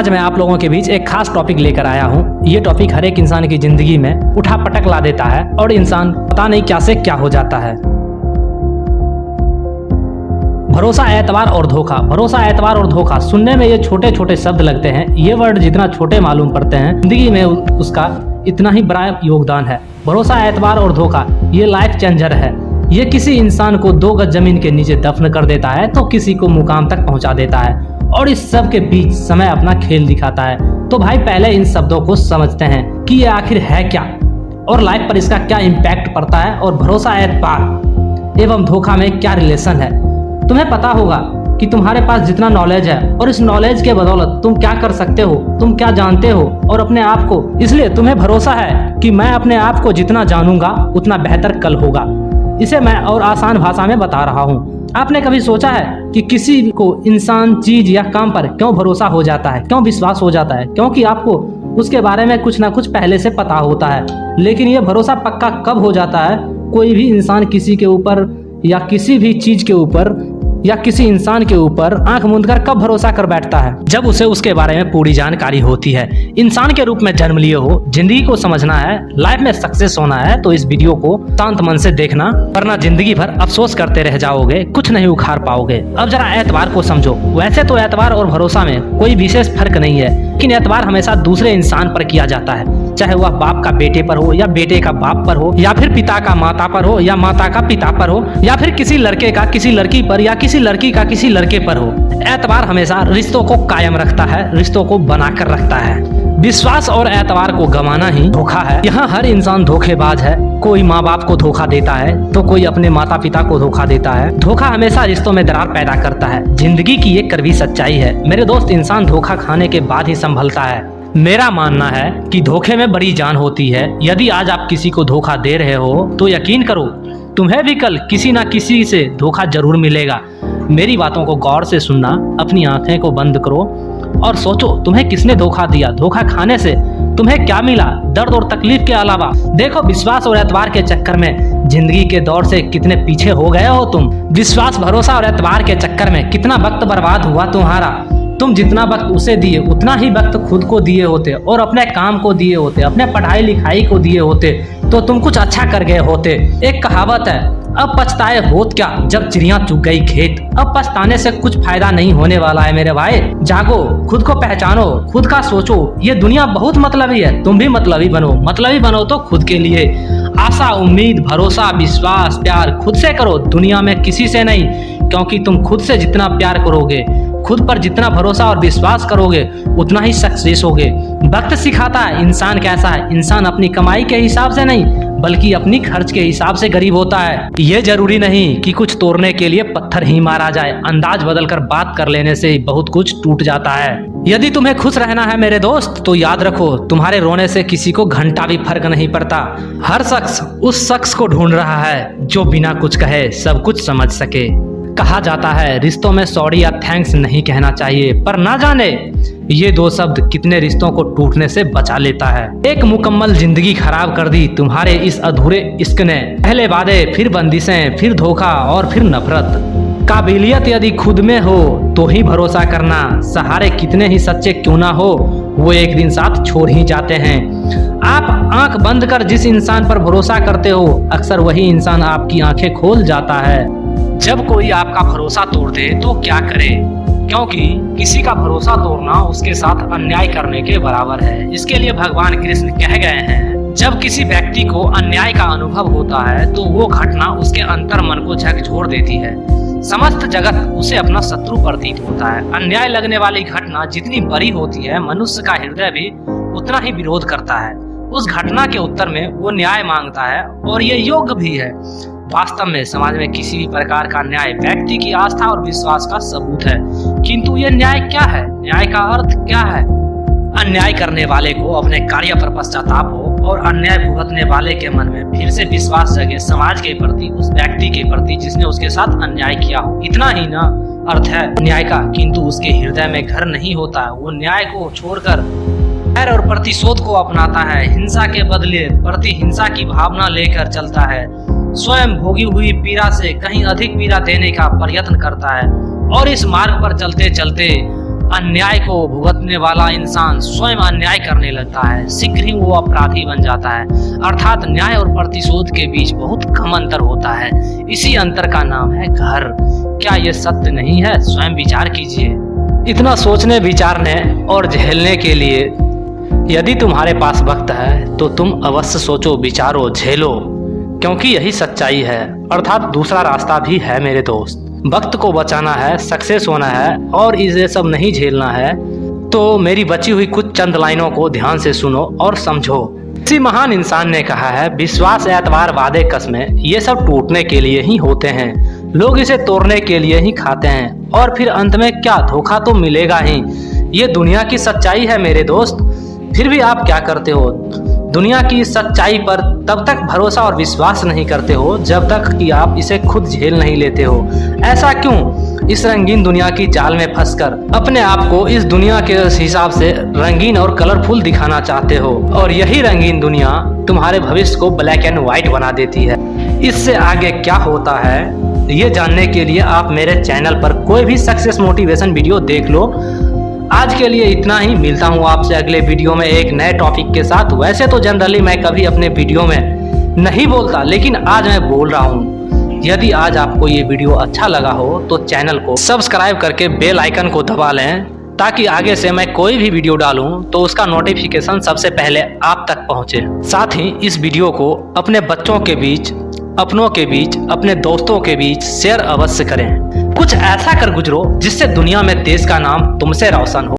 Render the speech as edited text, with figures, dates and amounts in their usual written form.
आज मैं आप लोगों के बीच एक खास टॉपिक लेकर आया हूँ। ये टॉपिक हर एक इंसान की जिंदगी में उठा पटक ला देता है और इंसान पता नहीं क्या से क्या हो जाता है। भरोसा, एतबार और धोखा। भरोसा, एतबार और धोखा सुनने में ये छोटे छोटे शब्द लगते हैं। ये वर्ड जितना छोटे मालूम पड़ते हैं, जिंदगी में उसका इतना ही बड़ा योगदान है। भरोसा, एतबार और धोखा ये लाइफ चेंजर है। ये किसी इंसान को 2 गज जमीन के नीचे दफन कर देता है तो किसी को मुकाम तक पहुंचा देता है, और इस सब के बीच समय अपना खेल दिखाता है। तो भाई पहले इन शब्दों को समझते हैं कि ये आखिर है क्या और लाइफ पर इसका क्या इम्पैक्ट पड़ता है, और भरोसा, एतबार एवं धोखा में क्या रिलेशन है। तुम्हें पता होगा कि तुम्हारे पास जितना नॉलेज है और इस नॉलेज के बदौलत तुम क्या कर सकते हो, तुम क्या जानते हो और अपने आप को, इसलिए तुम्हें भरोसा है कि मैं अपने आप को जितना जानूंगा उतना बेहतर कल होगा। इसे मैं और आसान भाषा में बता रहा हूँ। आपने कभी सोचा है कि किसी को इंसान, चीज या काम पर क्यों भरोसा हो जाता है, क्यों विश्वास हो जाता है? क्योंकि आपको उसके बारे में कुछ ना कुछ पहले से पता होता है। लेकिन ये भरोसा पक्का कब हो जाता है? कोई भी इंसान किसी के ऊपर या किसी भी चीज के ऊपर या किसी इंसान के ऊपर आंख मूंद कर कब भरोसा कर बैठता है? जब उसे उसके बारे में पूरी जानकारी होती है। इंसान के रूप में जन्म लिए हो, जिंदगी को समझना है, लाइफ में सक्सेस होना है तो इस वीडियो को शांत मन से देखना, वरना जिंदगी भर अफसोस करते रह जाओगे, कुछ नहीं उखाड़ पाओगे। अब जरा एतबार को समझो। वैसे तो एतबार और भरोसा में कोई विशेष फर्क नहीं है, लेकिन एतबार हमेशा दूसरे इंसान पर किया जाता है, चाहे वह बाप का बेटे पर हो या बेटे का बाप पर हो, या फिर पिता का माता पर हो या माता का पिता पर हो, या फिर किसी लड़के का किसी लड़की पर या किसी लड़की का किसी लड़के पर हो। एतबार हमेशा रिश्तों को कायम रखता है, रिश्तों को बनाकर रखता है। विश्वास और एतबार को गंवाना ही धोखा है। यहाँ हर इंसान धोखेबाज है। कोई माँ बाप को धोखा देता है तो कोई अपने माता पिता को धोखा देता है। धोखा हमेशा रिश्तों में दरार पैदा करता है। जिंदगी की एक कड़वी सच्चाई है मेरे दोस्त, इंसान धोखा खाने के बाद ही संभलता है। मेरा मानना है कि धोखे में बड़ी जान होती है। यदि आज आप किसी को धोखा दे रहे हो तो यकीन करो तुम्हें भी कल किसी ना किसी से धोखा जरूर मिलेगा। मेरी बातों को गौर से सुनना, अपनी आंखें को बंद करो और सोचो तुम्हें किसने धोखा दिया। धोखा खाने से तुम्हें क्या मिला, दर्द और तकलीफ के अलावा? देखो, विश्वास और एतबार के चक्कर में जिंदगी के दौर से कितने पीछे हो गए हो तुम। विश्वास, भरोसा और एतबार के चक्कर में कितना वक्त बर्बाद हुआ तुम्हारा। तुम जितना वक्त उसे दिए उतना ही वक्त खुद को दिए होते और अपने काम को दिए होते, अपने पढ़ाई लिखाई को दिए होते तो तुम कुछ अच्छा कर गए होते। एक कहावत है, अब पछताए होत क्या जब चिड़िया चुग गई खेत। अब पछताने से कुछ फायदा नहीं होने वाला है मेरे भाई। जागो, खुद को पहचानो, खुद का सोचो। ये दुनिया बहुत मतलबी है, तुम भी मतलबी बनो। मतलबी बनो तो खुद के लिए। आशा, उम्मीद, भरोसा, विश्वास, प्यार खुद से करो, दुनिया में किसी से नहीं। क्योंकि तुम खुद से जितना प्यार करोगे, खुद पर जितना भरोसा और विश्वास करोगे, उतना ही सक्सेस होगे। वक्त सिखाता है इंसान कैसा है। इंसान अपनी कमाई के हिसाब से नहीं बल्कि अपनी खर्च के हिसाब से गरीब होता है। ये जरूरी नहीं कि कुछ तोड़ने के लिए पत्थर ही मारा जाए। अंदाज बदलकर बात कर लेने से बहुत कुछ टूट जाता है। यदि तुम्हें खुश रहना है मेरे दोस्त तो याद रखो, तुम्हारे रोने से किसी को घंटा भी फर्क नहीं पड़ता। हर शख्स उस शख्स को ढूंढ रहा है जो बिना कुछ कहे सब कुछ समझ सके। कहा जाता है रिश्तों में सॉरी या थैंक्स नहीं कहना चाहिए, पर ना जाने ये 2 शब्द कितने रिश्तों को टूटने से बचा लेता है। एक मुकम्मल जिंदगी खराब कर दी तुम्हारे इस अधूरे इश्क ने। पहले वादे, फिर बंदिशें, फिर धोखा और फिर नफरत। काबिलियत यदि खुद में हो तो ही भरोसा करना। सहारे कितने ही सच्चे क्यों ना हो, वो एक दिन साथ छोड़ ही जाते हैं। आप आंख बंद कर जिस इंसान पर भरोसा करते हो, अक्सर वही इंसान आपकी आंखें खोल जाता है। जब कोई आपका भरोसा तोड़ दे तो क्या करे, क्योंकि किसी का भरोसा तोड़ना उसके साथ अन्याय करने के बराबर है। इसके लिए भगवान कृष्ण कह गए हैं, जब किसी व्यक्ति को अन्याय का अनुभव होता है तो वो घटना उसके अंतर मन को झकझोर देती है। समस्त जगत उसे अपना शत्रु प्रतीत होता है। अन्याय लगने वाली घटना जितनी बड़ी होती है, मनुष्य का हृदय भी उतना ही विरोध करता है। उस घटना के उत्तर में वो न्याय मांगता है और ये योग्य भी है। वास्तव में समाज में किसी भी प्रकार का न्याय व्यक्ति की आस्था और विश्वास का सबूत है। किंतु ये न्याय क्या है? न्याय का अर्थ क्या है? अन्याय करने वाले को अपने कार्य पर पश्चाताप हो और अन्याय भुगतने वाले के मन में फिर से विश्वास जगे समाज के प्रति, उस व्यक्ति के प्रति जिसने उसके साथ अन्याय किया हो। इतना ही ना अर्थ है न्याय का, किंतु उसके हृदय में घर नहीं होता है। वो न्याय को छोड़कर बैर और प्रतिशोध को अपनाता है। हिंसा के बदले प्रति हिंसा की भावना लेकर चलता है। स्वयं भोगी हुई पीड़ा से कहीं अधिक पीड़ा देने का प्रयत्न करता है और इस मार्ग पर चलते चलते अन्याय को भुगतने वाला इंसान स्वयं अन्याय करने लगता है, शीघ्र ही वो अपराधी बन जाता है। अर्थात न्याय और प्रतिशोध के बीच बहुत कम अंतर होता है। इसी अंतर का नाम है घर। क्या ये सत्य नहीं है? स्वयं विचार कीजिए। इतना सोचने, विचारने और झेलने के लिए यदि तुम्हारे पास वक्त है तो तुम अवश्य सोचो, विचारो, झेलो, क्योंकि यही सच्चाई है। अर्थात दूसरा रास्ता भी है मेरे दोस्त। वक्त को बचाना है, सक्सेस होना है और इसे सब नहीं झेलना है तो मेरी बची हुई कुछ चंद लाइनों को ध्यान से सुनो और समझो। किसी महान इंसान ने कहा है, विश्वास, एतबार, वादे, कस्में ये सब टूटने के लिए ही होते हैं। लोग इसे तोड़ने के लिए ही खाते हैं और फिर अंत में क्या, धोखा तो मिलेगा ही। ये दुनिया की सच्चाई है मेरे दोस्त। फिर भी आप क्या करते हो? दुनिया की सच्चाई पर तब तक भरोसा और विश्वास नहीं करते हो जब तक कि आप इसे खुद झेल नहीं लेते हो। ऐसा क्यों? इस रंगीन दुनिया की जाल में फंसकर अपने आप को इस दुनिया के हिसाब से रंगीन और कलरफुल दिखाना चाहते हो और यही रंगीन दुनिया तुम्हारे भविष्य को ब्लैक एंड व्हाइट बना देती है। इससे आगे क्या होता है ये जानने के लिए आप मेरे चैनल पर कोई भी सक्सेस मोटिवेशन वीडियो देख लो। आज के लिए इतना ही। मिलता हूँ आपसे अगले वीडियो में एक नए टॉपिक के साथ। वैसे तो जनरली मैं कभी अपने वीडियो में नहीं बोलता, लेकिन आज मैं बोल रहा हूँ। यदि आज आपको ये वीडियो अच्छा लगा हो तो चैनल को सब्सक्राइब करके बेल आइकन को दबा लें ताकि आगे से मैं कोई भी वीडियो डालूं तो उसका नोटिफिकेशन सबसे पहले आप तक पहुंचे। साथ ही इस वीडियो को अपने बच्चों के बीच, अपनों के बीच, अपने दोस्तों के बीच शेयर अवश्य करें। कुछ ऐसा कर गुजरो जिससे दुनिया में देश का नाम तुमसे रोशन हो।